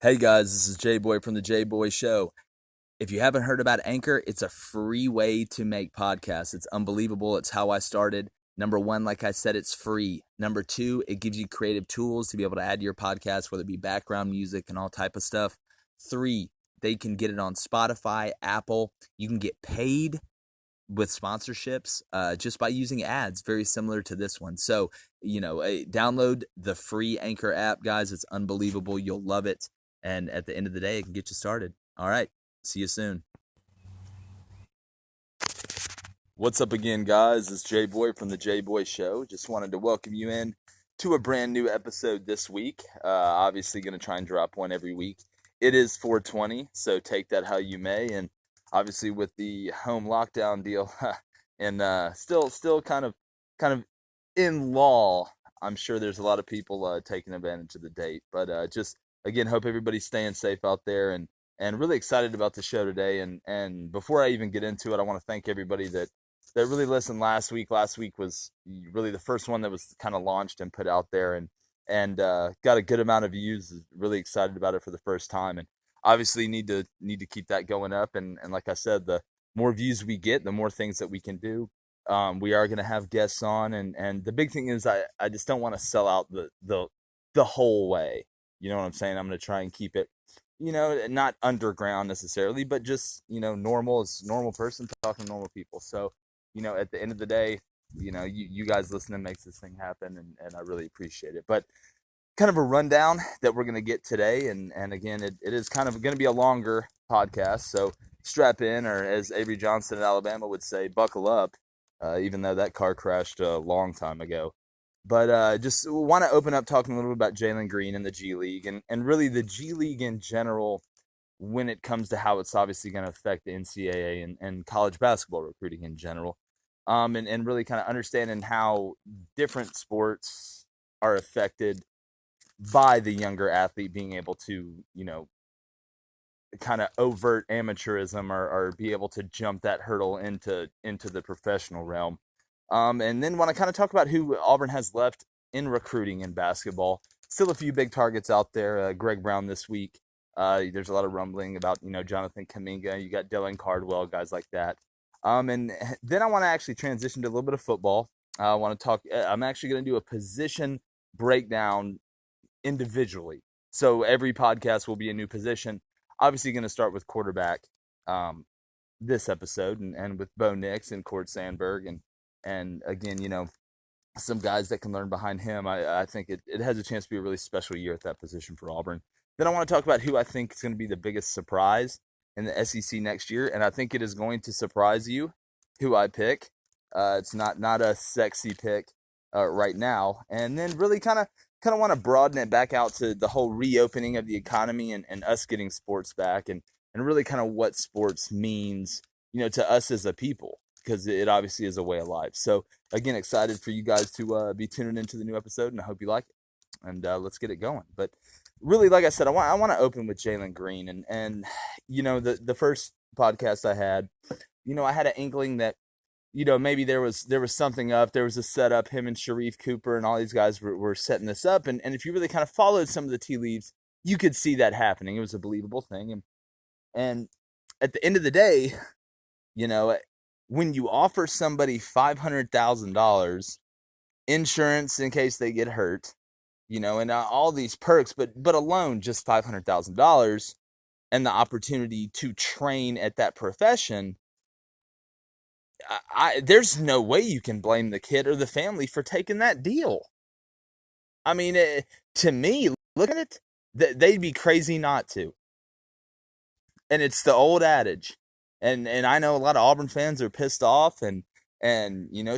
Hey guys, this is J-Boy from the J-Boy Show. If you haven't heard about Anchor, it's a free way to make podcasts. It's unbelievable. It's how I started. Number one, like I said, it's free. Number two, it gives you creative tools to be able to add to your podcast, whether it be background music and all type of stuff. Three, they can get it on Spotify, Apple. You can get paid with sponsorships just by using ads, very similar to this one. So, download the free Anchor app, guys. It's unbelievable. You'll love it. And at the end of the day, it can get you started. All right. See you soon. What's up again, guys? It's J-Boy from the J-Boy Show. Just wanted to welcome you in to a brand new episode this week. Obviously, going to try and drop one every week. It is 420, so take that how you may. And obviously, with the home lockdown deal, and still kind of in law, I'm sure there's a lot of people taking advantage of the date. But just again, hope everybody's staying safe out there, and really excited about the show today. And before I even get into it, I want to thank everybody that really listened last week. Last week was really the first one that was kind of launched and put out there, and got a good amount of views. Really excited about it for the first time, and obviously need to keep that going up. And like I said, the more views we get, the more things that we can do. We are going to have guests on, and the big thing is I just don't want to sell out the whole way. You know what I'm saying? I'm going to try and keep it, not underground necessarily, but just, normal as normal person talking to normal people. So, at the end of the day, you guys listening makes this thing happen, and I really appreciate it. But kind of a rundown that we're going to get today. And again, it is kind of going to be a longer podcast. So strap in, or as Avery Johnson in Alabama would say, buckle up, even though that car crashed a long time ago. But just want to open up talking a little bit about Jalen Green and the G League, and really the G League in general when it comes to how it's obviously going to affect the NCAA and college basketball recruiting in general. And really kind of understanding how different sports are affected by the younger athlete being able to, kind of overt amateurism, or be able to jump that hurdle into the professional realm. And then want to kind of talk about who Auburn has left in recruiting in basketball. Still a few big targets out there. Greg Brown this week. There's a lot of rumbling about, Jonathan Kuminga. You got Dylan Cardwell, guys like that. And then I want to actually transition to a little bit of football. I want to talk. I'm actually going to do a position breakdown individually. So every podcast will be a new position. Obviously going to start with quarterback this episode, and with Bo Nix and Court Sandberg, and again, some guys that can learn behind him. I think it has a chance to be a really special year at that position for Auburn. Then I want to talk about who I think is going to be the biggest surprise in the SEC next year, and I think it is going to surprise you who I pick. It's not a sexy pick right now. And then really kind of want to broaden it back out to the whole reopening of the economy, and us getting sports back, and really kind of what sports means, to us as a people, because it obviously is a way of life. So again, excited for you guys to be tuning into the new episode, and I hope you like it. And let's get it going. But really, like I said, I want to open with Jalen Green, and the first podcast I had, I had an inkling that, maybe there was something up. There was a setup. Him and Sharif Cooper and all these guys were setting this up. And if you really kind of followed some of the tea leaves, you could see that happening. It was a believable thing. And at the end of the day, when you offer somebody $500,000 insurance in case they get hurt, and all these perks, but alone just $500,000 and the opportunity to train at that profession, there's no way you can blame the kid or the family for taking that deal. I mean, to me, look at it, they'd be crazy not to. And it's the old adage. And I know a lot of Auburn fans are pissed off, and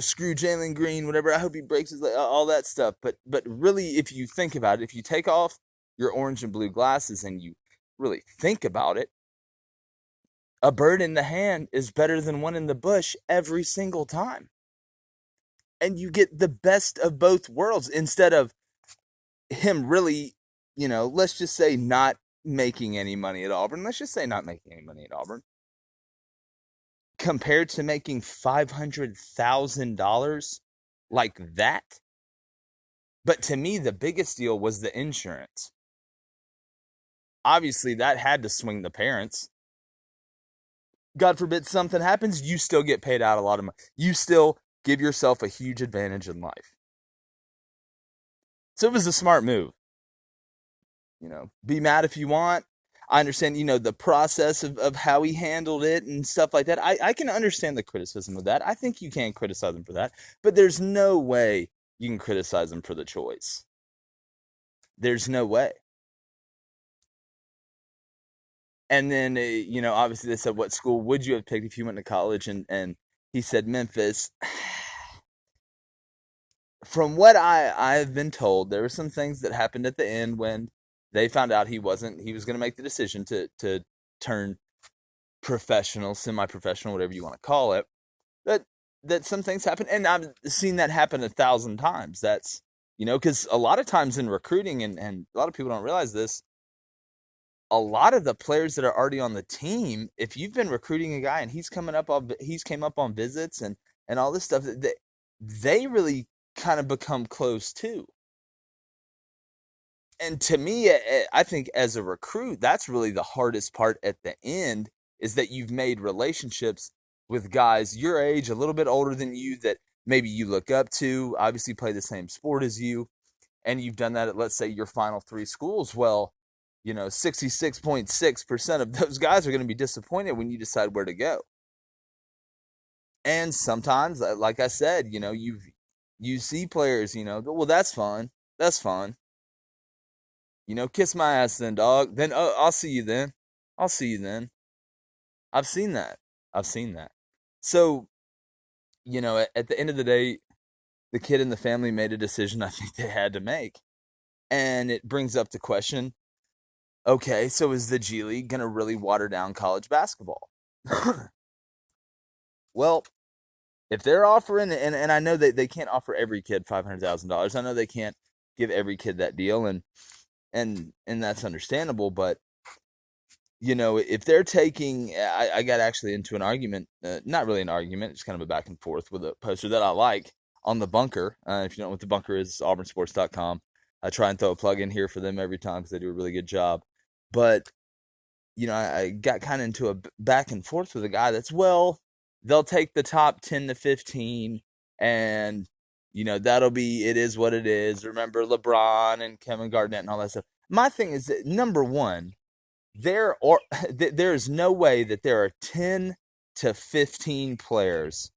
screw Jalen Green, whatever. I hope he breaks his leg, all that stuff. But really, if you think about it, if you take off your orange and blue glasses and you really think about it, a bird in the hand is better than one in the bush every single time. And you get the best of both worlds, instead of him really, let's just say not making any money at Auburn. Let's just say not making any money at Auburn. Compared to making $500,000 like that. But to me, the biggest deal was the insurance. obviously that had to swing the parents. God forbid something happens, you still get paid out a lot of money. You still give yourself a huge advantage in life. So it was a smart move. Be mad if you want. I understand, the process of how he handled it and stuff like that. I can understand the criticism of that. I think you can criticize him for that. But there's no way you can criticize him for the choice. There's no way. And then, obviously they said, what school would you have picked if you went to college? And he said Memphis. From what I've been told, there were some things that happened at the end when they found out he was going to make the decision to turn professional, semi-professional, whatever you want to call it. That some things happen, and I've seen that happen 1,000 times. That's, because a lot of times in recruiting, and a lot of people don't realize this, a lot of the players that are already on the team, if you've been recruiting a guy and he's came up on visits and all this stuff, they really kind of become close too. And to me, I think as a recruit, that's really the hardest part at the end, is that you've made relationships with guys your age, a little bit older than you, that maybe you look up to, obviously play the same sport as you, and you've done that at, let's say, your final 3 schools. Well, 66.6% of those guys are going to be disappointed when you decide where to go. And sometimes, like I said, you see players, well, that's fun. That's fun. Kiss my ass then, dog. Then I'll see you then. I'll see you then. I've seen that. So, at the end of the day, the kid and the family made a decision I think they had to make. And it brings up the question, okay, so is the G League going to really water down college basketball? Well, if they're offering, and I know that they can't offer every kid $500,000. I know they can't give every kid that deal, and that's understandable. But if they're taking, I got actually into an argument, not really an argument, it's kind of a back and forth with a poster that I like on The Bunker. If you don't know what The Bunker is, it's auburnsports.com. I try and throw a plug in here for them every time because they do a really good job. But I got kind of into a back and forth with a guy that's, well, they'll take the top 10 to 15, and that'll be, it is what it is. Remember LeBron and Kevin Garnett and all that stuff. My thing is that, number one, there is no way that there are 10 to 15 players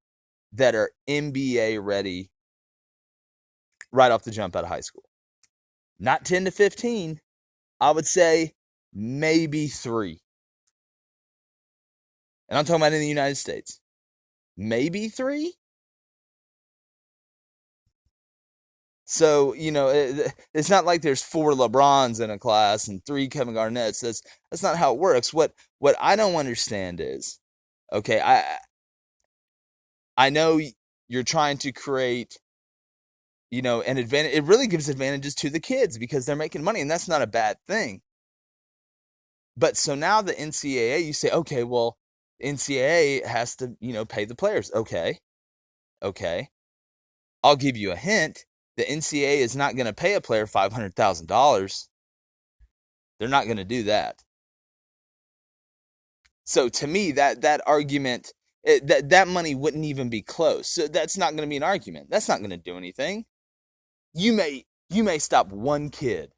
that are NBA ready right off the jump out of high school. Not 10 to 15. I would say maybe 3. And I'm talking about in the United States. Maybe 3. So, it's not like there's 4 LeBrons in a class and 3 Kevin Garnetts. That's not how it works. What I don't understand is, okay, I know you're trying to create, an advantage. It really gives advantages to the kids because they're making money, and that's not a bad thing. But so now the NCAA, you say, okay, well, NCAA has to, pay the players. Okay. I'll give you a hint. The NCAA is not going to pay a player $500,000. They're not going to do that. So to me, that argument, that money wouldn't even be close. So that's not going to be an argument. That's not going to do anything. You may stop one kid.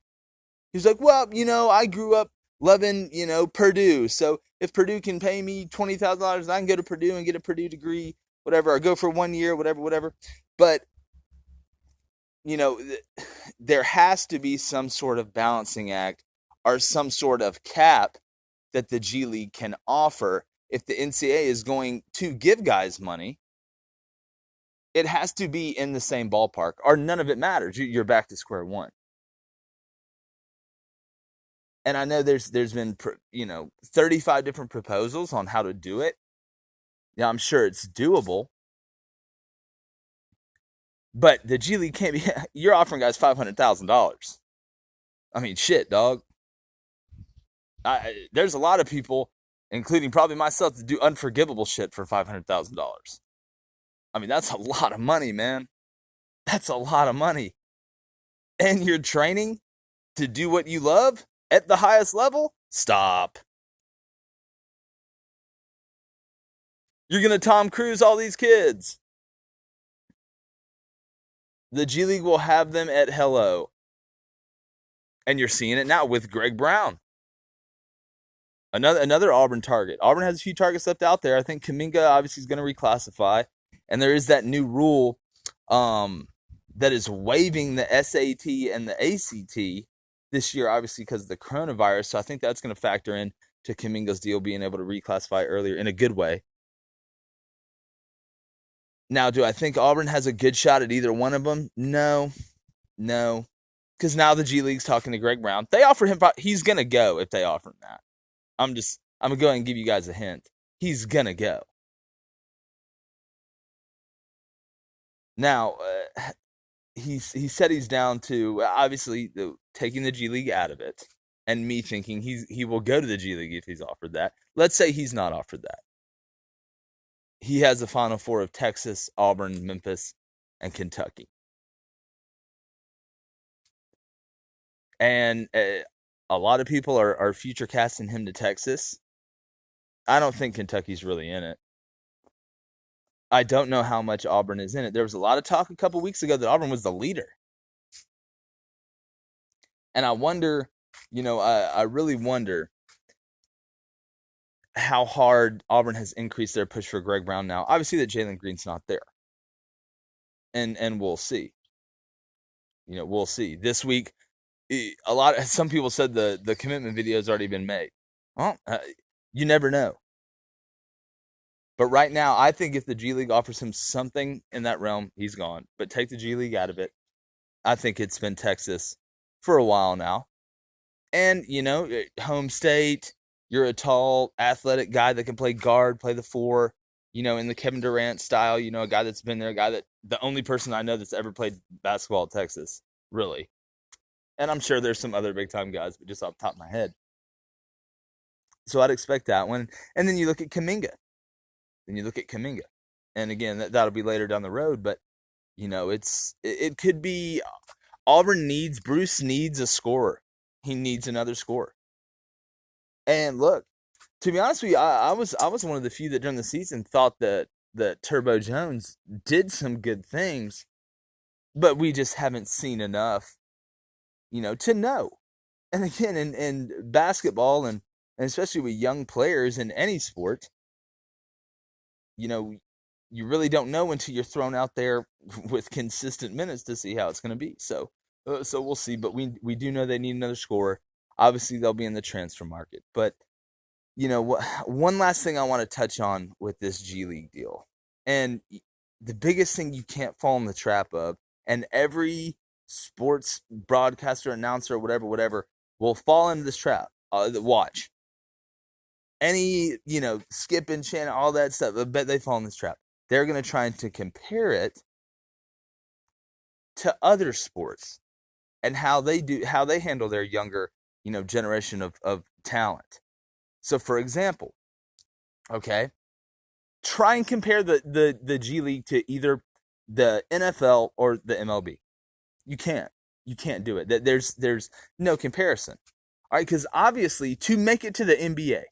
He's like, well, I grew up loving, Purdue. So if Purdue can pay me $20,000, I can go to Purdue and get a Purdue degree, whatever. Or go for 1 year, whatever. But there has to be some sort of balancing act or some sort of cap that the G League can offer. If the NCAA is going to give guys money, it has to be in the same ballpark, or none of it matters. You're back to square one. And I know there's been 35 different proposals on how to do it. Yeah, I'm sure it's doable. But the G League can't be, you're offering guys $500,000. I mean, shit, dog. There's a lot of people, including probably myself, that do unforgivable shit for $500,000. I mean, that's a lot of money, man. That's a lot of money. And you're training to do what you love at the highest level? Stop. You're going to Tom Cruise all these kids. The G League will have them at hello. And you're seeing it now with Greg Brown. Another Auburn target. Auburn has a few targets left out there. I think Kuminga obviously is going to reclassify. And there is that new rule that is waiving the SAT and the ACT this year, obviously because of the coronavirus. So I think that's going to factor in to Kuminga's deal being able to reclassify earlier in a good way. Now, do I think Auburn has a good shot at either one of them? No. Because now the G League's talking to Greg Brown. They offer him, he's going to go if they offer him that. I'm going to go ahead and give you guys a hint. He's going to go. Now, he said he's down to, obviously, taking the G League out of it. And me thinking he will go to the G League if he's offered that. Let's say he's not offered that. He has the Final Four of Texas, Auburn, Memphis, and Kentucky. And a lot of people are future casting him to Texas. I don't think Kentucky's really in it. I don't know how much Auburn is in it. There was a lot of talk a couple weeks ago that Auburn was the leader. And I wonder, I really wonder how hard Auburn has increased their push for Greg Brown now. Obviously that Jalen Green's not there. And we'll see. We'll see. This week, some people said the commitment video has already been made. Well, you never know. But right now, I think if the G League offers him something in that realm, he's gone. But take the G League out of it. I think it's been Texas for a while now. And, home state, you're a tall, athletic guy that can play guard, play the four, in the Kevin Durant style, a guy that's been there, the only person I know that's ever played basketball at Texas, really. And I'm sure there's some other big-time guys, but just off the top of my head. So I'd expect that one. And then you look at Kuminga. And again, that'll be later down the road, but, it could be Bruce needs a scorer. He needs another scorer. And look, to be honest with you, I was one of the few that during the season thought that Turbo Jones did some good things, but we just haven't seen enough, to know. And again, in basketball and especially with young players in any sport, you really don't know until you're thrown out there with consistent minutes to see how it's going to be. So we'll see. But we do know they need another scorer. Obviously, they'll be in the transfer market. But, one last thing I want to touch on with this G League deal. And the biggest thing you can't fall in the trap of, and every sports broadcaster, announcer, whatever, will fall into this trap. Watch. Any, skipping channel, all that stuff, I bet they fall in this trap. They're going to try to compare it to other sports and how they handle their younger, generation of talent. So, for example, okay, try and compare the G League to either the NFL or the MLB. You can't do it. There's no comparison. All right, because obviously to make it to the NBA,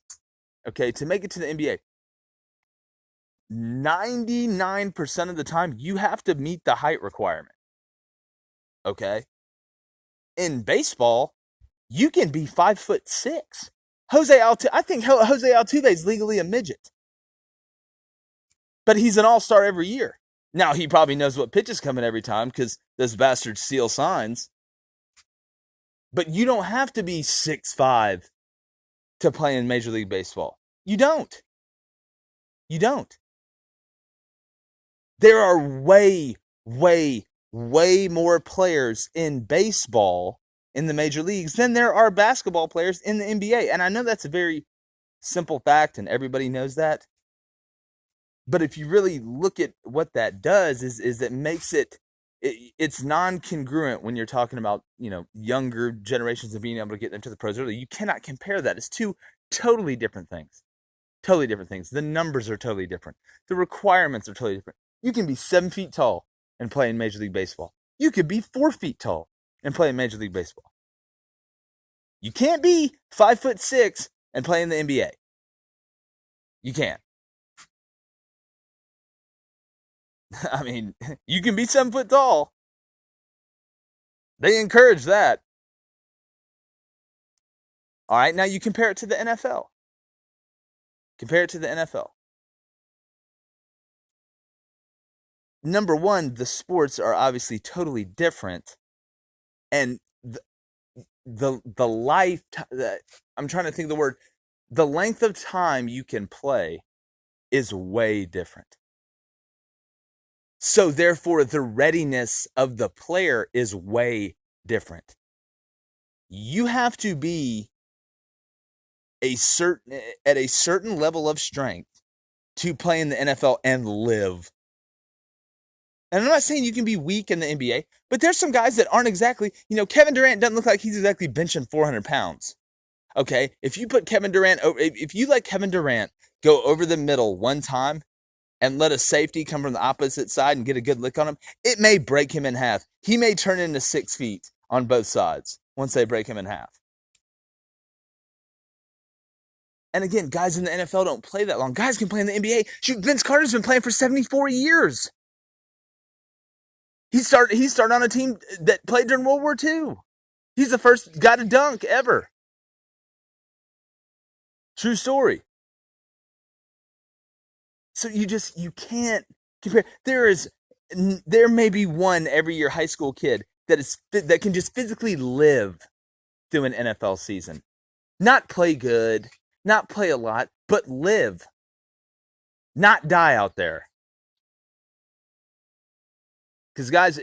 99% of the time you have to meet the height requirement. Okay, in baseball, you can be 5'6". I think Jose Altuve is legally a midget, but he's an all-star every year. Now he probably knows what pitch is coming every time because those bastards steal signs. But you don't have to be 6'5" to play in Major League Baseball. You don't. There are way more players in baseball in the major leagues than there are basketball players in the NBA. And I know that's a very simple fact and everybody knows that. But if you really look at what that does is it makes it's non-congruent when you're talking about, younger generations and being able to get into the pros early. You cannot compare that. It's two totally different things. The numbers are totally different. The requirements are totally different. You can be 7 feet tall and play in Major League Baseball. You could be 4 feet tall and play in Major League Baseball. You can't be 5'6" and play in the NBA. You can't. I mean, you can be 7 foot tall. They encourage that. All right, now you compare it to the NFL. Compare it to the NFL. Number one, the sports are obviously totally different, and the life. I'm trying to think of the word. The length of time you can play is way different. So therefore, the readiness of the player is way different. You have to be at a certain level of strength to play in the NFL and live. And I'm not saying you can be weak in the NBA, but there's some guys that aren't exactly, Kevin Durant doesn't look like he's exactly benching 400 pounds. Okay, if you put Kevin Durant over, if you let Kevin Durant go over the middle one time and let a safety come from the opposite side and get a good lick on him, it may break him in half. He may turn into 6 feet on both sides once they break him in half. And again, guys in the NFL don't play that long. Guys can play in the NBA. Shoot, Vince Carter's been playing for 74 years. He started on a team that played during World War II. He's the first guy to dunk ever. True story. So you can't compare. There may be one every year high school kid that can just physically live through an NFL season. Not play good, not play a lot, but live. Not die out there. Because guys,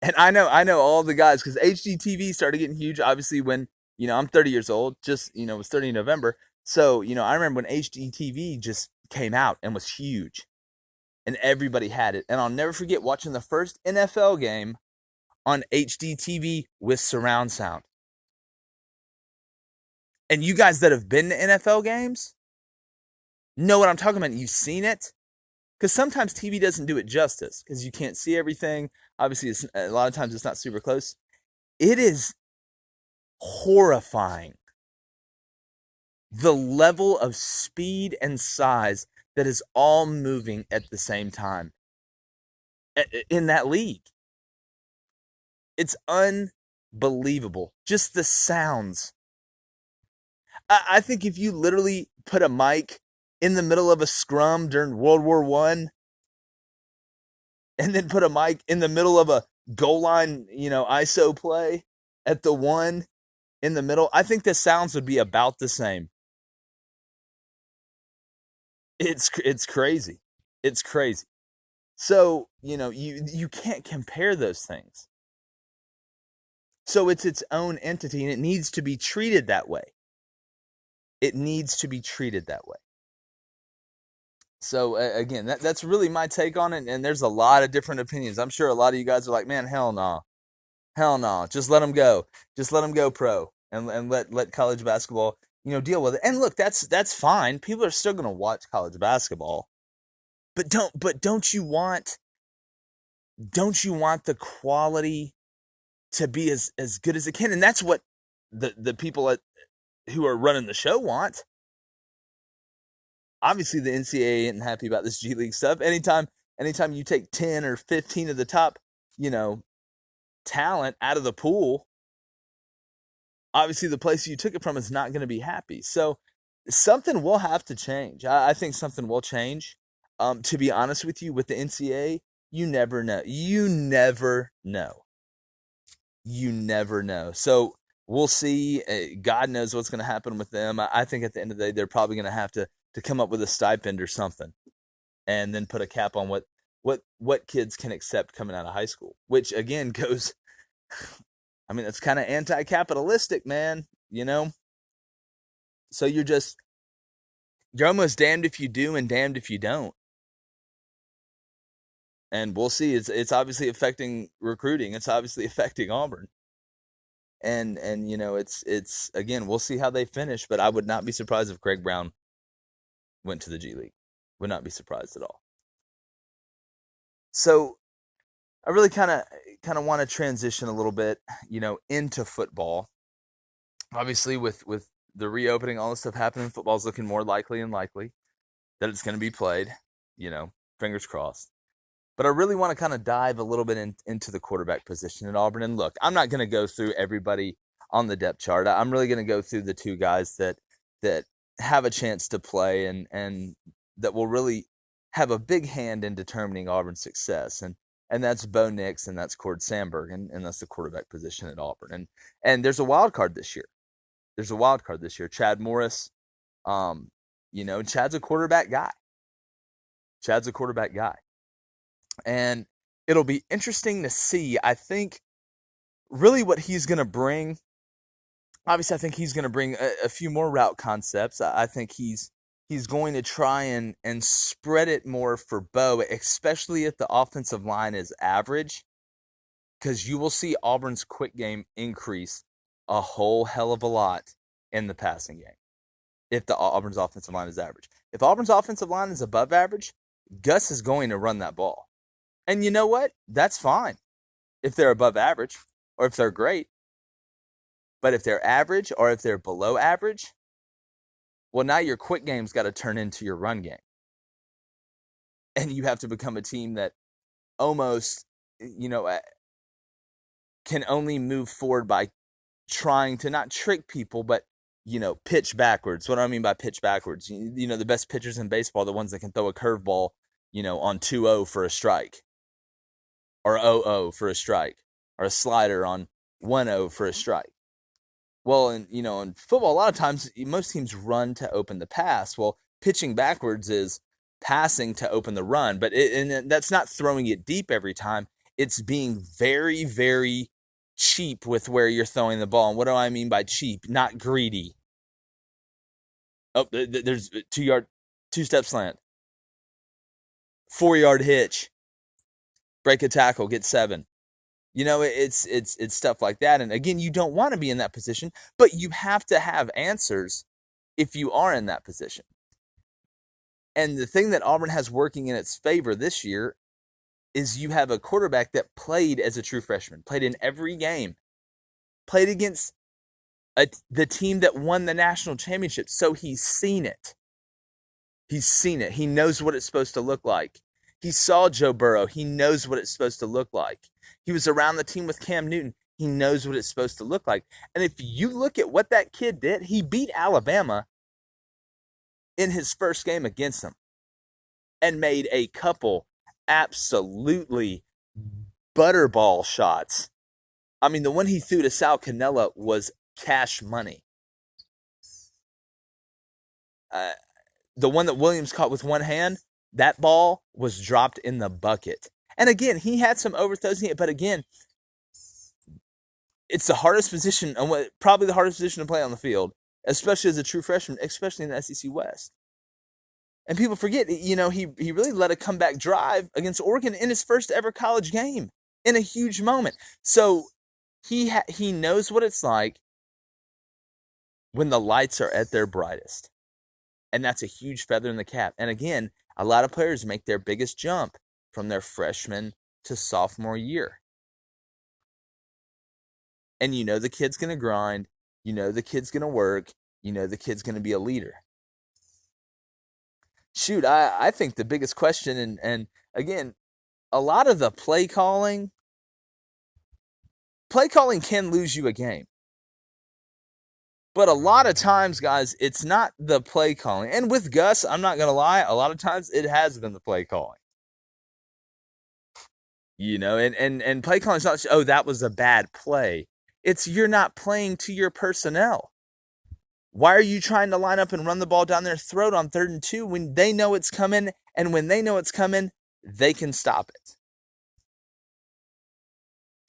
and I know all the guys, because HGTV started getting huge, obviously, when, I'm 30 years old, just, was 30 in November. So, I remember when HGTV just came out and was huge. And everybody had it. And I'll never forget watching the first NFL game on HDTV with surround sound. And you guys that have been to NFL games know what I'm talking about. You've seen it. Because sometimes TV doesn't do it justice, because you can't see everything. Obviously, a lot of times it's not super close. It is horrifying, the level of speed and size that is all moving at the same time in that league. It's unbelievable. Just the sounds. I think if you literally put a mic in the middle of a scrum during World War I, and then put a mic in the middle of a goal line, ISO play at the one in the middle, I think the sounds would be about the same. It's crazy. It's crazy. So, you can't compare those things. So it's its own entity, and it needs to be treated that way. It needs to be treated that way. So again, that's really my take on it, and there's a lot of different opinions. I'm sure a lot of you guys are like, man, hell no. Hell no. Just let them go. Just let them go pro, and let college basketball, deal with it. And look, that's fine. People are still going to watch college basketball. But don't you want the quality to be as good as it can? And that's what the people who are running the show want. Obviously, the NCAA isn't happy about this G League stuff. Anytime you take 10 or 15 of the top, talent out of the pool, obviously the place you took it from is not going to be happy. So something will have to change. I think something will change. To be honest with you, with the NCAA, you never know. You never know. You never know. So we'll see. God knows what's going to happen with them. I think at the end of the day, they're probably going to have to come up with a stipend or something, and then put a cap on what kids can accept coming out of high school, which again goes, I mean, that's kind of anti-capitalistic, man, So you're almost damned if you do and damned if you don't. And we'll see. It's obviously affecting recruiting. It's obviously affecting Auburn. And it's again, we'll see how they finish, but I would not be surprised if Greg Brown went to the G League. Would not be surprised at all. So I really kind of kind of want to transition a little bit, into football. Obviously, with the reopening, all this stuff happening, football's looking more likely and likely that it's going to be played. Fingers crossed. But I really want to kind of dive a little bit into the quarterback position at Auburn. And look, I'm not going to go through everybody on the depth chart. I'm really going to go through the two guys that have a chance to play and that will really have a big hand in determining Auburn's success. And that's Bo Nix and that's Cord Sandberg, and that's the quarterback position at Auburn. And there's a wild card this year. Chad Morris, Chad's a quarterback guy. And it'll be interesting to see, I think, really what he's going to bring. Obviously, I think he's going to bring a few more route concepts. I think he's going to try and spread it more for Bo, especially if the offensive line is average, because you will see Auburn's quick game increase a whole hell of a lot in the passing game if the Auburn's offensive line is average. If Auburn's offensive line is above average, Gus is going to run that ball. And you know what? That's fine if they're above average or if they're great. But if they're average or if they're below average, well, now your quick game's got to turn into your run game. And you have to become a team that almost, can only move forward by trying to not trick people, but, pitch backwards. What do I mean by pitch backwards? The best pitchers in baseball, the ones that can throw a curveball, on 2-0 for a strike, or 0-0 for a strike, or a slider on 1-0 for a strike. Well, in football, a lot of times, most teams run to open the pass. Well, pitching backwards is passing to open the run, but that's not throwing it deep every time. It's being very, very cheap with where you're throwing the ball. And what do I mean by cheap? Not greedy. Oh, there's 2-step slant. 4-yard hitch. Break a tackle, get 7. It's stuff like that. And again, you don't want to be in that position, but you have to have answers if you are in that position. And the thing that Auburn has working in its favor this year is you have a quarterback that played as a true freshman, played in every game, played against the team that won the national championship. So he's seen it. He knows what it's supposed to look like. He saw Joe Burrow. He knows what it's supposed to look like. He was around the team with Cam Newton. He knows what it's supposed to look like. And if you look at what that kid did, he beat Alabama in his first game against them and made a couple absolutely butterball shots. I mean, the one he threw to Sal Cannella was cash money. The one that Williams caught with one hand, that ball was dropped in the bucket. And again, he had some overthrows in it, but again, it's the hardest position, probably the hardest position to play on the field, especially as a true freshman, especially in the SEC West. And people forget, he really led a comeback drive against Oregon in his first ever college game in a huge moment. So he knows what it's like when the lights are at their brightest. And that's a huge feather in the cap. And again, a lot of players make their biggest jump from their freshman to sophomore year. And the kid's going to grind. The kid's going to work. The kid's going to be a leader. Shoot, I think the biggest question, and again, a lot of the play calling can lose you a game. But a lot of times, guys, it's not the play calling. And with Gus, I'm not going to lie, a lot of times it has been the play calling. And play calling is not, that was a bad play. It's you're not playing to your personnel. Why are you trying to line up and run the ball down their throat on 3rd and 2 when they know it's coming, and when they know it's coming, they can stop it?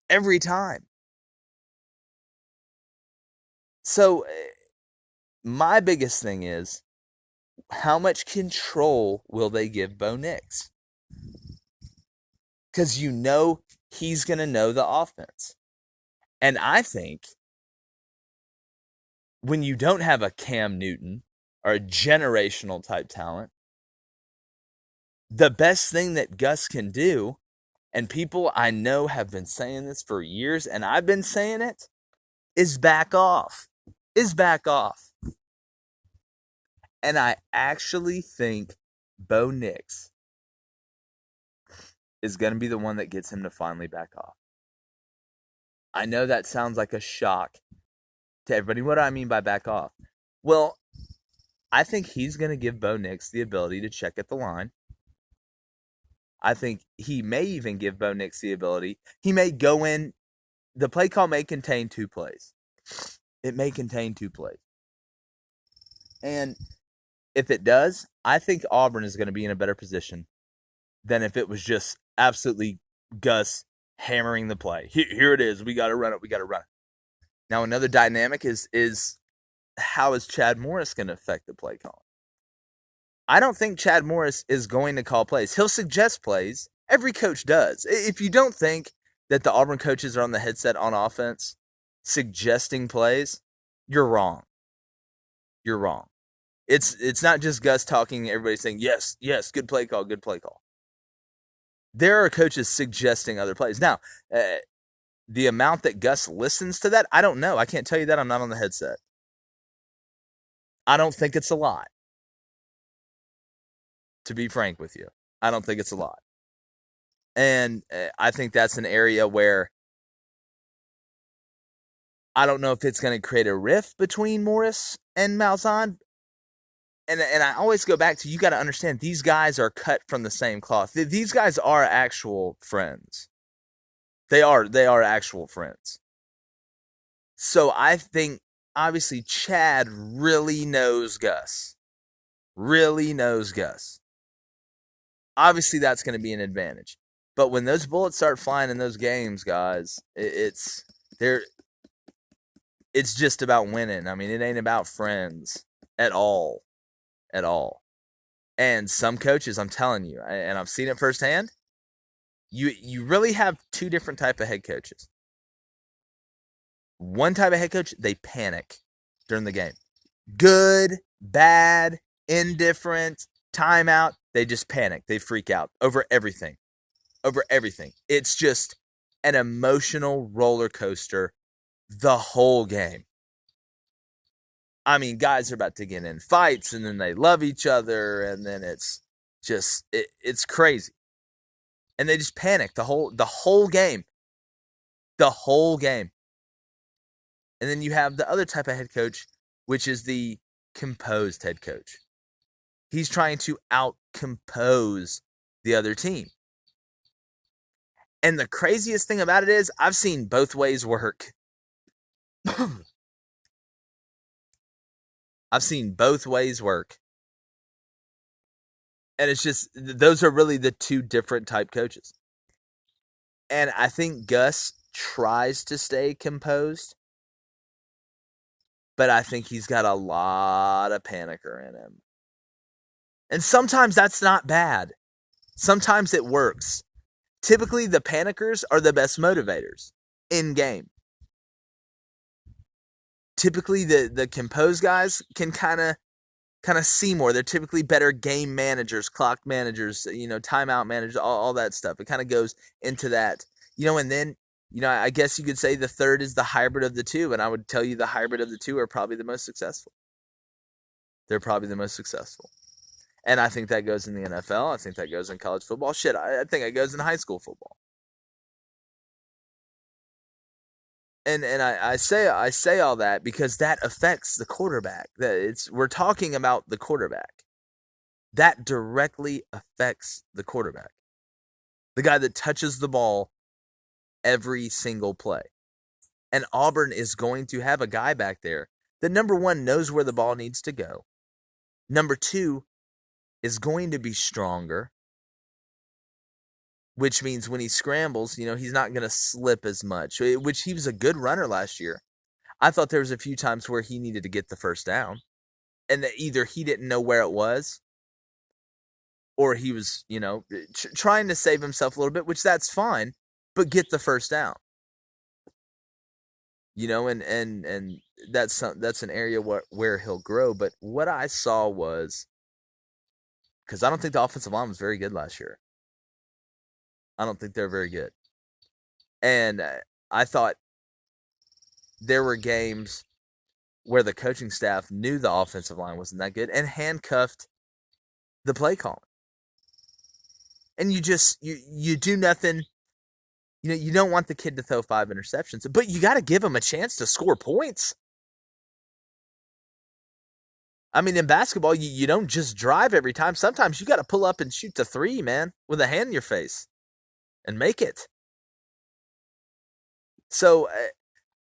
Every time. So my biggest thing is, how much control will they give Bo Nix? Because he's going to know the offense. And I think when you don't have a Cam Newton or a generational type talent, the best thing that Gus can do and people I know have been saying this for years, and I've been saying it, is back off. Is back off. And I actually think Bo Nix is going to be the one that gets him to finally back off. I know that sounds like a shock to everybody. What do I mean by back off? Well, I think he's going to give Bo Nix the ability to check at the line. I think he may even give Bo Nix the ability. He may go in. The play call may contain 2 plays. It may contain 2 plays. And if it does, I think Auburn is going to be in a better position than if it was just absolutely Gus hammering the play. Here it is. We got to run it. We got to run it. Now, another dynamic is how is Chad Morris going to affect the play calling? I don't think Chad Morris is going to call plays. He'll suggest plays. Every coach does. If you don't think that the Auburn coaches are on the headset on offense suggesting plays, you're wrong. You're wrong. It's not just Gus talking, everybody saying, yes, good play call, good play call. There are coaches suggesting other plays. Now, the amount that Gus listens to that, I don't know. I can't tell you that. I'm not on the headset. I don't think it's a lot. To be frank with you, I don't think it's a lot. And I think that's an area where I don't know if it's going to create a rift between Morris and Malzahn. And I always go back to, you got to understand, these guys are cut from the same cloth. These guys are actual friends. They are actual friends. So I think, obviously, Chad really knows Gus. Really knows Gus. Obviously, that's going to be an advantage. But when those bullets start flying in those games, guys, it's just about winning. I mean, it ain't about friends at all. At all. And some coaches, I'm telling you, and I've seen it firsthand, you really have 2 different type of head coaches. One type of head coach, they panic during the game. Good, bad, indifferent, timeout, they just panic. They freak out over everything. Over everything. It's just an emotional roller coaster the whole game. I mean, guys are about to get in fights, and then they love each other, and then it's just it's crazy. And they just panic the whole game. The whole game. And then you have the other type of head coach, which is the composed head coach. He's trying to out-compose the other team. And the craziest thing about it is, I've seen both ways work. I've seen both ways work. And it's just, those are really the 2 different type coaches. And I think Gus tries to stay composed, but I think he's got a lot of panicker in him. And sometimes that's not bad. Sometimes it works. Typically, the panickers are the best motivators in game. Typically, the composed guys can kind of see more. They're typically better game managers, clock managers, timeout managers, all that stuff. It kind of goes into that, and then, I guess you could say the third is the hybrid of the 2, and I would tell you the hybrid of the 2 are probably the most successful. They're probably the most successful. And I think that goes in the NFL. I think that goes in college football. Shit, I think it goes in high school football. And I say all that because that affects the quarterback. We're talking about the quarterback. That directly affects the quarterback. The guy that touches the ball every single play. And Auburn is going to have a guy back there that, number 1, knows where the ball needs to go. Number 2, is going to be stronger, which means when he scrambles, he's not going to slip as much, which he was a good runner last year. I thought there was a few times where he needed to get the first down, and that either he didn't know where it was, or he was, trying to save himself a little bit, which that's fine, but get the first down. And that's an area where he'll grow. But what I saw was, because I don't think the offensive line was very good last year. I don't think they're very good. And I thought there were games where the coaching staff knew the offensive line wasn't that good and handcuffed the play calling. And you do nothing. You don't want the kid to throw 5 interceptions, but you got to give him a chance to score points. I mean, in basketball, you don't just drive every time. Sometimes you got to pull up and shoot the 3, man, with a hand in your face and make it. So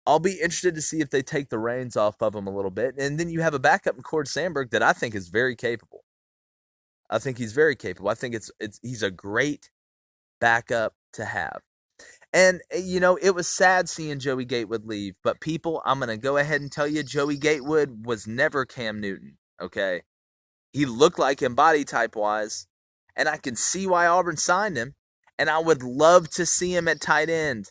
I'll be interested to see if they take the reins off of him a little bit. And then you have a backup in Cord Sandberg that I think is very capable. I think he's very capable. I think he's a great backup to have. And, it was sad seeing Joey Gatewood leave. But people, I'm going to go ahead and tell you, Joey Gatewood was never Cam Newton, okay? He looked like him body type-wise. And I can see why Auburn signed him. And I would love to see him at tight end.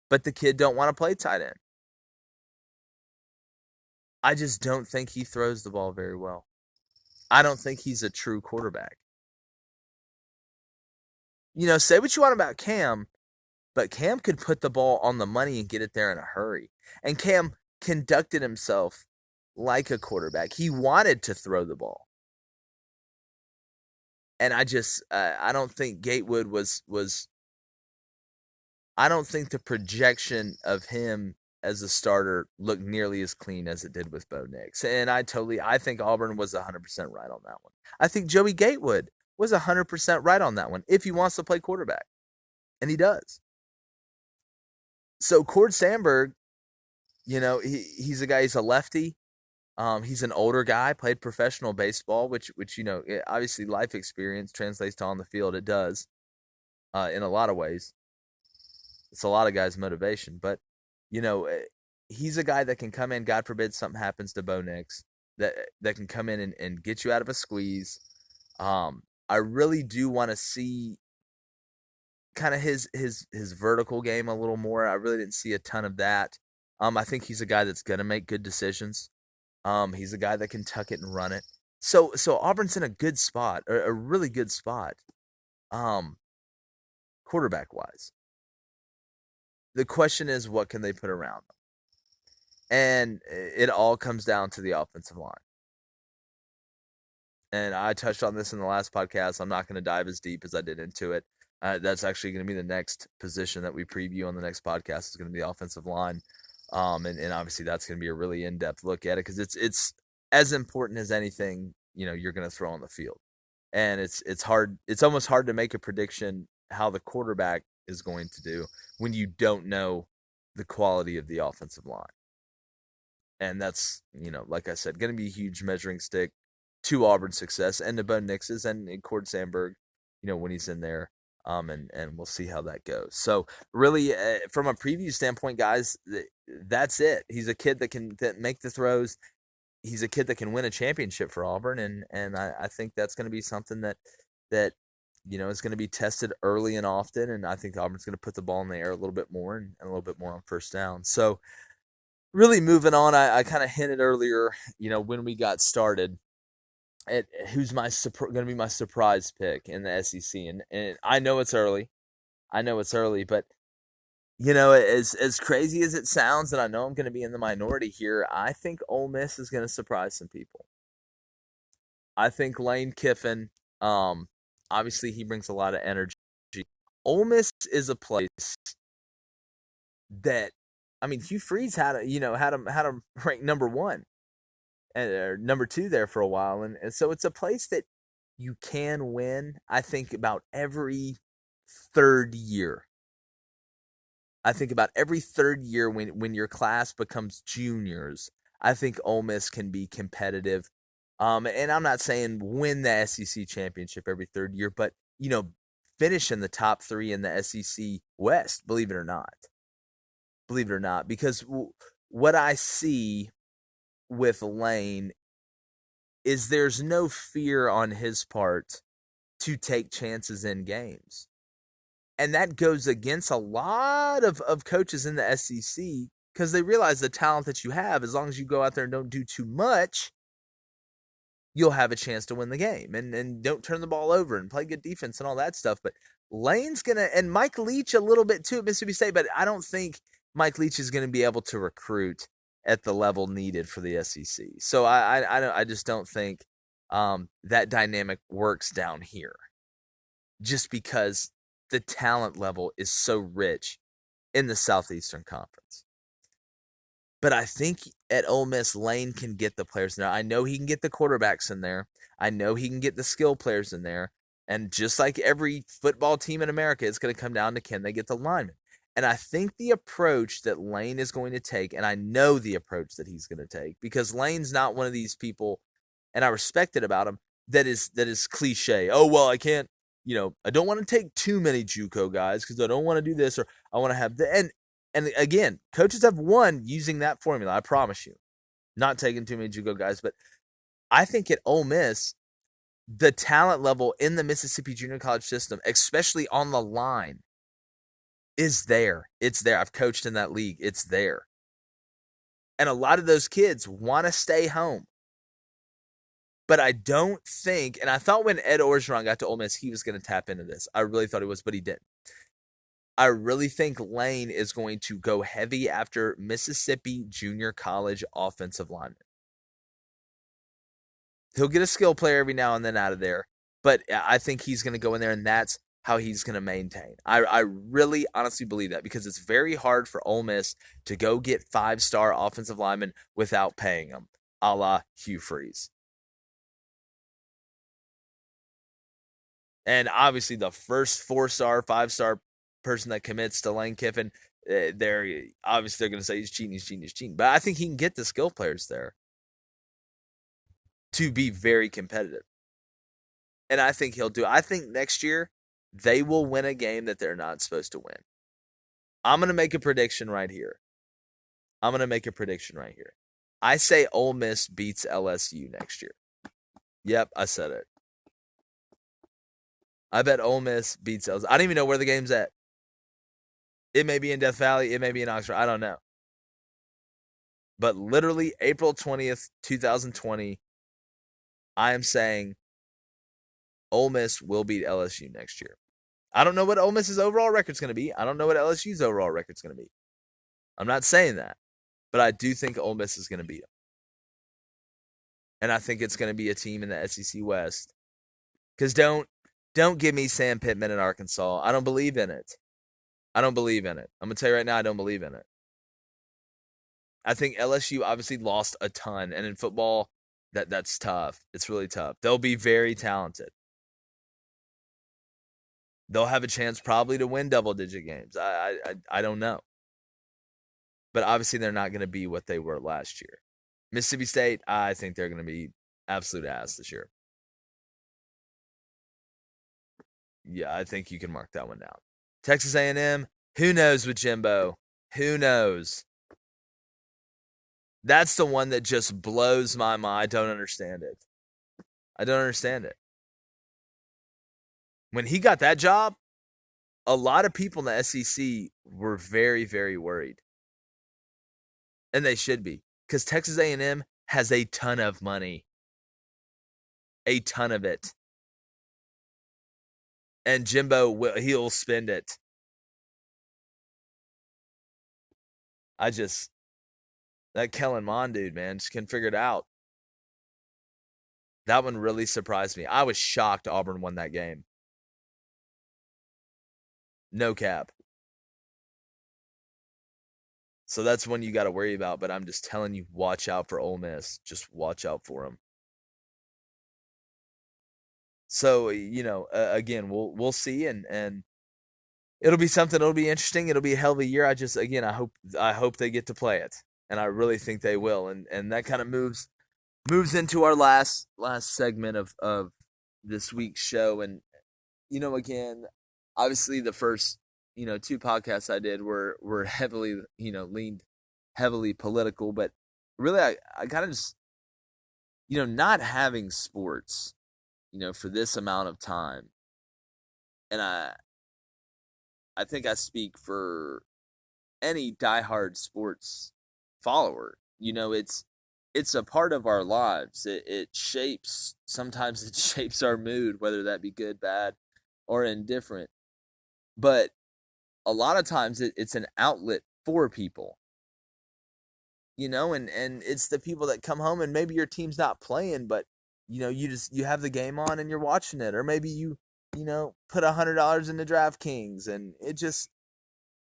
But the kid don't want to play tight end. I just don't think he throws the ball very well. I don't think he's a true quarterback. Say what you want about Cam, but Cam could put the ball on the money and get it there in a hurry. And Cam conducted himself like a quarterback. He wanted to throw the ball. And I don't think Gatewood was I don't think the projection of him as a starter looked nearly as clean as it did with Bo Nix. And I think Auburn was 100% right on that one. I think Joey Gatewood was 100% right on that one if he wants to play quarterback. And he does. So Cord Sandberg, he's a guy, he's a lefty. He's an older guy, played professional baseball, which obviously life experience translates to on the field. It does in a lot of ways. It's a lot of guys' motivation. But, he's a guy that can come in, God forbid something happens to Bo Nix, that can come in and get you out of a squeeze. I really do want to see kind of his vertical game a little more. I really didn't see a ton of that. I think he's a guy that's going to make good decisions. He's a guy that can tuck it and run it. So Auburn's in a good spot, a really good spot, quarterback-wise. The question is, what can they put around them? And it all comes down to the offensive line. And I touched on this in the last podcast. I'm not going to dive as deep as I did into it. That's actually going to be the next position that we preview on the next podcast. Is going to be the offensive line. And obviously that's going to be a really in-depth look at it because it's as important as anything, you're going to throw on the field. And it's hard. It's almost hard to make a prediction how the quarterback is going to do when you don't know the quality of the offensive line. And that's, like I said, going to be a huge measuring stick to Auburn's success and to Bo Nix's and Cord Sandberg, when he's in there. And we'll see how that goes. So really, from a preview standpoint, guys, that's it. He's a kid that make the throws. He's a kid that can win a championship for Auburn, and I think that's going to be something that is going to be tested early and often. And I think Auburn's going to put the ball in the air a little bit more and a little bit more on first down. So really moving on, I kind of hinted earlier, when we got started, who's going to be my surprise pick in the SEC. And I know it's early. But, as crazy as it sounds, and I know I'm going to be in the minority here, I think Ole Miss is going to surprise some people. I think Lane Kiffin, obviously he brings a lot of energy. Ole Miss is a place that, Hugh Freeze had him ranked number 1. Or number 2 there for a while. And so it's a place that you can win, I think, about every third year. I think about every third year when your class becomes juniors, I think Ole Miss can be competitive. And I'm not saying win the SEC championship every third year, but, finish in the top 3 in the SEC West, believe it or not. Because what I see with Lane is there's no fear on his part to take chances in games. And that goes against a lot of coaches in the SEC because they realize the talent that you have, as long as you go out there and don't do too much, you'll have a chance to win the game. And don't turn the ball over and play good defense and all that stuff. But Lane's going to, and Mike Leach a little bit too at Mississippi State, but I don't think Mike Leach is going to be able to recruit at the level needed for the SEC. So I just don't think that dynamic works down here, just because the talent level is so rich in the Southeastern Conference. But I think at Ole Miss, Lane can get the players in there. I know he can get the quarterbacks in there. I know he can get the skill players in there. And just like every football team in America, it's going to come down to, can they get the linemen? And I think the approach that Lane is going to take, and I know the approach that he's going to take, because Lane's not one of these people, and I respect it about him, that is cliche. Oh, well, I can't, I don't want to take too many JUCO guys because I don't want to do this, or I want to have the and again, coaches have won using that formula, I promise you. Not taking too many JUCO guys, but I think at Ole Miss, the talent level in the Mississippi junior college system, especially on the line, is there. It's there. I've coached in that league. It's there. And a lot of those kids want to stay home. But I don't think, and I thought when Ed Orgeron got to Ole Miss, he was going to tap into this. I really thought he was, but he didn't. I really think Lane is going to go heavy after Mississippi junior college offensive linemen. He'll get a skill player every now and then out of there, but I think he's going to go in there, and that's how he's going to maintain. I really honestly believe that, because it's very hard for Ole Miss to go get 5-star offensive linemen without paying them, a la Hugh Freeze. And obviously the first 4-star, 5-star person that commits to Lane Kiffin, they're going to say he's cheating. But I think he can get the skill players there to be very competitive. And I think he'll do it. I think next year they will win a game that they're not supposed to win. I'm going to make a prediction right here. I say Ole Miss beats LSU next year. Yep, I said it. I bet Ole Miss beats LSU. I don't even know where the game's at. It may be in Death Valley. It may be in Oxford. I don't know. But literally April 20th, 2020, I am saying Ole Miss will beat LSU next year. I don't know what Ole Miss's overall record's going to be. I don't know what LSU's overall record's going to be. I'm not saying that. But I do think Ole Miss is going to beat them. And I think it's going to be a team in the SEC West. Because don't give me Sam Pittman in Arkansas. I don't believe in it. I'm going to tell you right now, I don't believe in it. I think LSU obviously lost a ton. And in football, that's tough. It's really tough. They'll be very talented. They'll have a chance probably to win double-digit games. I don't know. But obviously they're not going to be what they were last year. Mississippi State, I think they're going to be absolute ass this year. Yeah, I think you can mark that one down. Texas A&M, who knows with Jimbo? Who knows? That's the one that just blows my mind. I don't understand it. When he got that job, a lot of people in the SEC were very, very worried. And they should be, because Texas A&M has a ton of money. A ton of it. And Jimbo, he'll spend it. That Kellen Mond dude, man, just can't figure it out. That one really surprised me. I was shocked Auburn won that game. No cap. So that's one you got to worry about, but I'm just telling you, watch out for Ole Miss. Just watch out for them. So, again, we'll see, and it'll be something. It'll be interesting. It'll be a hell of a year. I hope they get to play it, and I really think they will. And that kind of moves into our last segment of this week's show. And again, obviously the first 2 podcasts I did were heavily leaned heavily political, but really I kind of just not having sports for this amount of time, and I think I speak for any diehard sports follower. It's it's a part of our lives. Sometimes it shapes our mood, whether that be good, bad, or indifferent. But a lot of times it's an outlet for people, and it's the people that come home and maybe your team's not playing, but you have the game on and you're watching it, or maybe you put $100 into DraftKings, and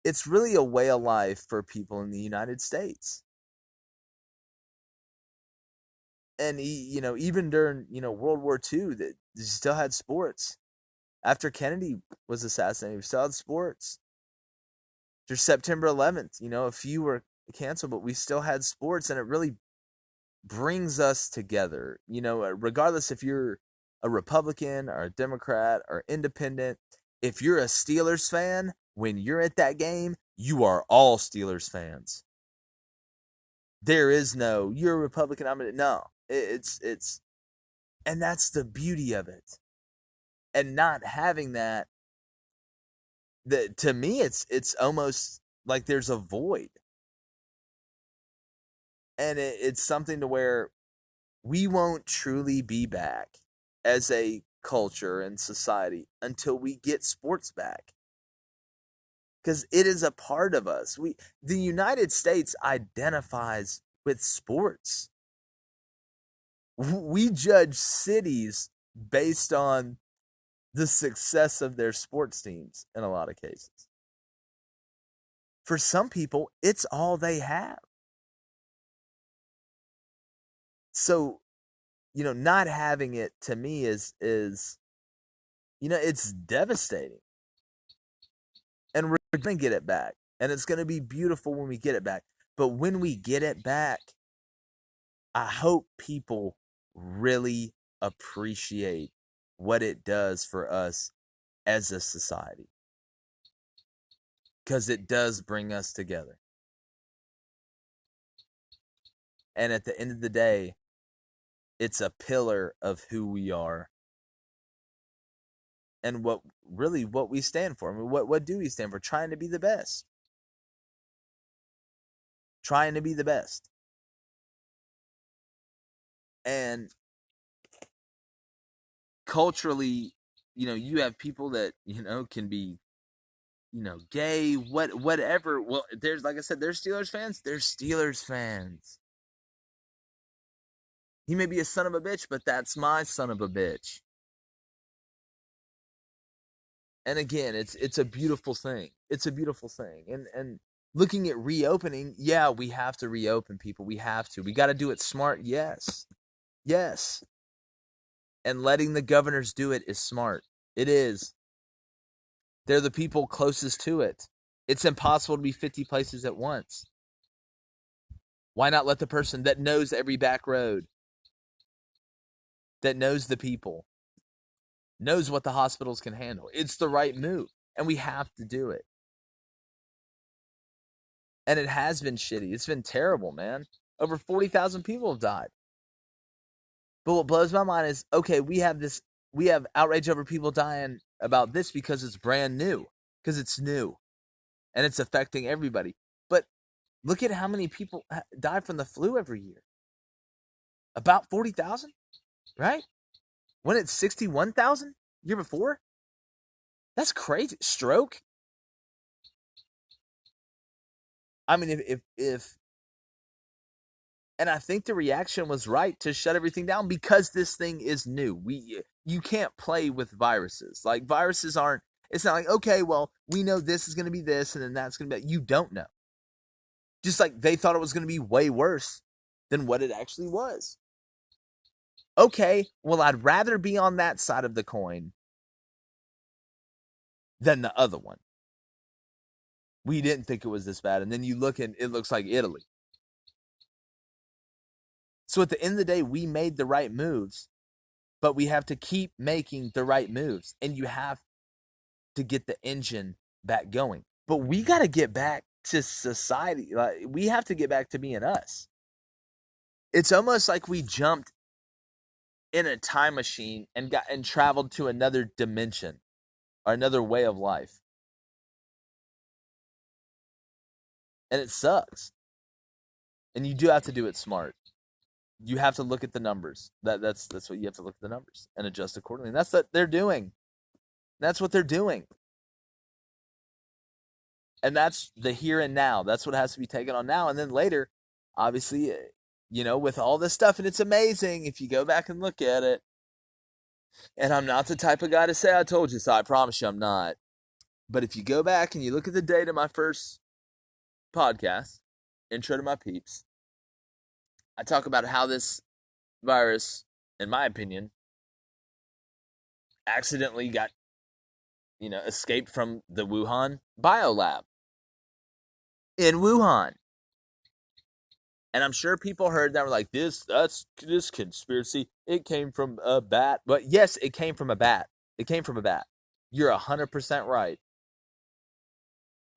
it's really a way of life for people in the United States. And even during World War II, that you still had sports. After Kennedy was assassinated, we still had sports. There's September 11th, a few were canceled, but we still had sports, and it really brings us together. Regardless if you're a Republican or a Democrat or independent, if you're a Steelers fan, when you're at that game, you are all Steelers fans. There is no, you're a Republican, no. It's and that's the beauty of it. And not having that, to me, it's almost like there's a void. And it's something to where we won't truly be back as a culture and society until we get sports back. Because it is a part of us. The United States identifies with sports. We judge cities based on the success of their sports teams in a lot of cases. For some people, it's all they have. So, not having it, to me, is it's devastating. And we're going to get it back. And it's going to be beautiful when we get it back. But when we get it back, I hope people really appreciate what it does for us as a society. Because it does bring us together. And at the end of the day, it's a pillar of who we are. And what we stand for. I mean, what do we stand for? Trying to be the best. Trying to be the best. And culturally, you have people that, can be, gay, whatever. Well, there's, like I said, there's Steelers fans. There's Steelers fans. He may be a son of a bitch, but that's my son of a bitch. And again, it's a beautiful thing. It's a beautiful thing. And looking at reopening, yeah, we have to reopen, people. We have to. We got to do it smart. Yes. Yes. And letting the governors do it is smart. It is. They're the people closest to it. It's impossible to be 50 places at once. Why not let the person that knows every back road, that knows the people, knows what the hospitals can handle? It's the right move, and we have to do it. And it has been shitty. It's been terrible, man. Over 40,000 people have died. But what blows my mind is, okay, we have outrage over people dying about this because it's brand new, because it's new, and it's affecting everybody. But look at how many people die from the flu every year. About 40,000, right? When it's 61,000 year before? That's crazy. Stroke? I mean, if and I think the reaction was right to shut everything down because this thing is new. You can't play with viruses. Like, viruses aren't, it's not like, okay, well, we know this is going to be this and then that's going to be that. You don't know. Just like they thought it was going to be way worse than what it actually was. Okay, well, I'd rather be on that side of the coin than the other one. We didn't think it was this bad. And then you look and it looks like Italy. So at the end of the day, we made the right moves, but we have to keep making the right moves. And you have to get the engine back going. But we got to get back to society. Like, we have to get back to being us. It's almost like we jumped in a time machine and traveled to another dimension or another way of life. And it sucks. And you do have to do it smart. you have to look at the numbers. That's what you have to look at the numbers and adjust accordingly. And that's what they're doing. That's what they're doing. And that's the here and now. That's what has to be taken on now. And then later, obviously, with all this stuff, and it's amazing if you go back and look at it. And I'm not the type of guy to say I told you so. I promise you I'm not. But if you go back and you look at the date of my first podcast, Intro to My Peeps, I talk about how this virus, in my opinion, accidentally got, escaped from the Wuhan biolab in Wuhan. And I'm sure people heard that were like, this conspiracy. It came from a bat. But yes, it came from a bat. It came from a bat. You're 100% right.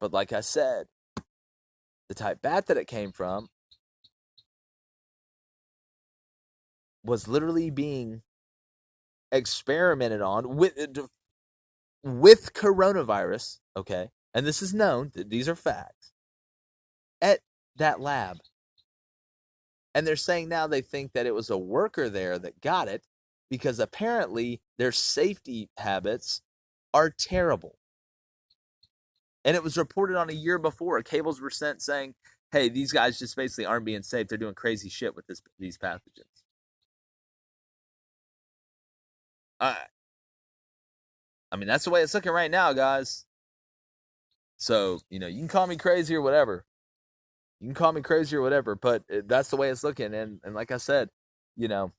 But like I said, the type bat that it came from was literally being experimented on with coronavirus, okay? And this is known, these are facts, at that lab. And they're saying now they think that it was a worker there that got it because apparently their safety habits are terrible. And it was reported on a year before. Cables were sent saying, hey, these guys just basically aren't being safe. They're doing crazy shit with these pathogens. That's the way it's looking right now, guys. So, you can call me crazy or whatever. You can call me crazy or whatever, but that's the way it's looking. And like I said, they're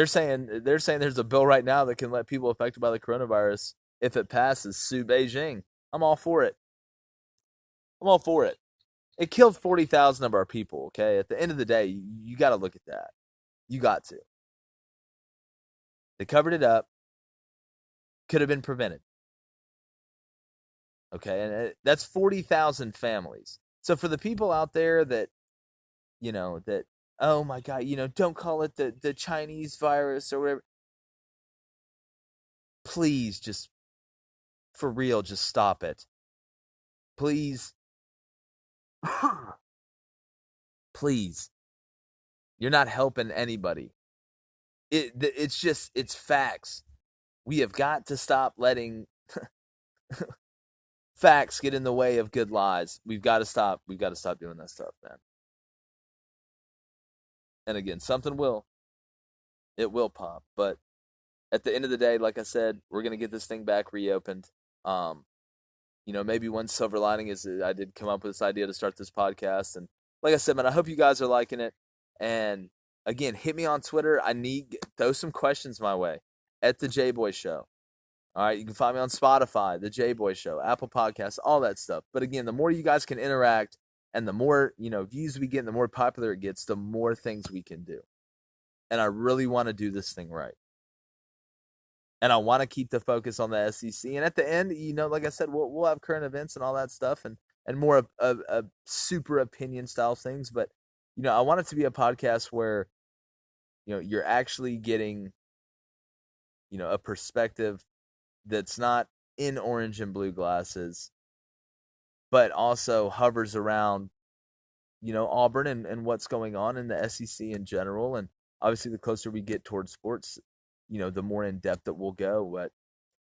saying there's a bill right now that can let people affected by the coronavirus, if it passes, sue Beijing. I'm all for it. I'm all for it. It killed 40,000 of our people, okay? At the end of the day, you got to look at that. You got to. They covered it up. Could have been prevented. Okay, and that's 40,000 families. So for the people out there that, that, oh my God, don't call it the Chinese virus or whatever. Please just, for real, just stop it. Please. Please. You're not helping anybody. It's facts. We have got to stop letting facts get in the way of good lies. We've got to stop. We've got to stop doing that stuff, man. And again, something will. It will pop. But at the end of the day, like I said, we're going to get this thing back reopened. Maybe one silver lining is that I did come up with this idea to start this podcast. And like I said, man, I hope you guys are liking it. And again, hit me on Twitter. Throw some questions my way at the J-Boy Show. All right, you can find me on Spotify, the J-Boy Show, Apple Podcasts, all that stuff. But again, the more you guys can interact and the more, views we get and the more popular it gets, the more things we can do. And I really want to do this thing right. And I want to keep the focus on the SEC. And at the end, like I said, we'll have current events and all that stuff and more of super opinion style things. But, I want it to be a podcast where, you're actually getting, a perspective that's not in orange and blue glasses, but also hovers around, Auburn and what's going on in the SEC in general. And obviously the closer we get towards sports, the more in depth that we'll go. But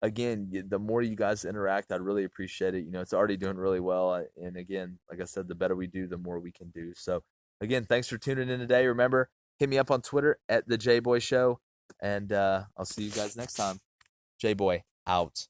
again, the more you guys interact, I'd really appreciate it. It's already doing really well. And again, like I said, the better we do, the more we can do. So again, thanks for tuning in today. Remember, hit me up on Twitter at the J-Boy Show. And I'll see you guys next time. J-Boy out.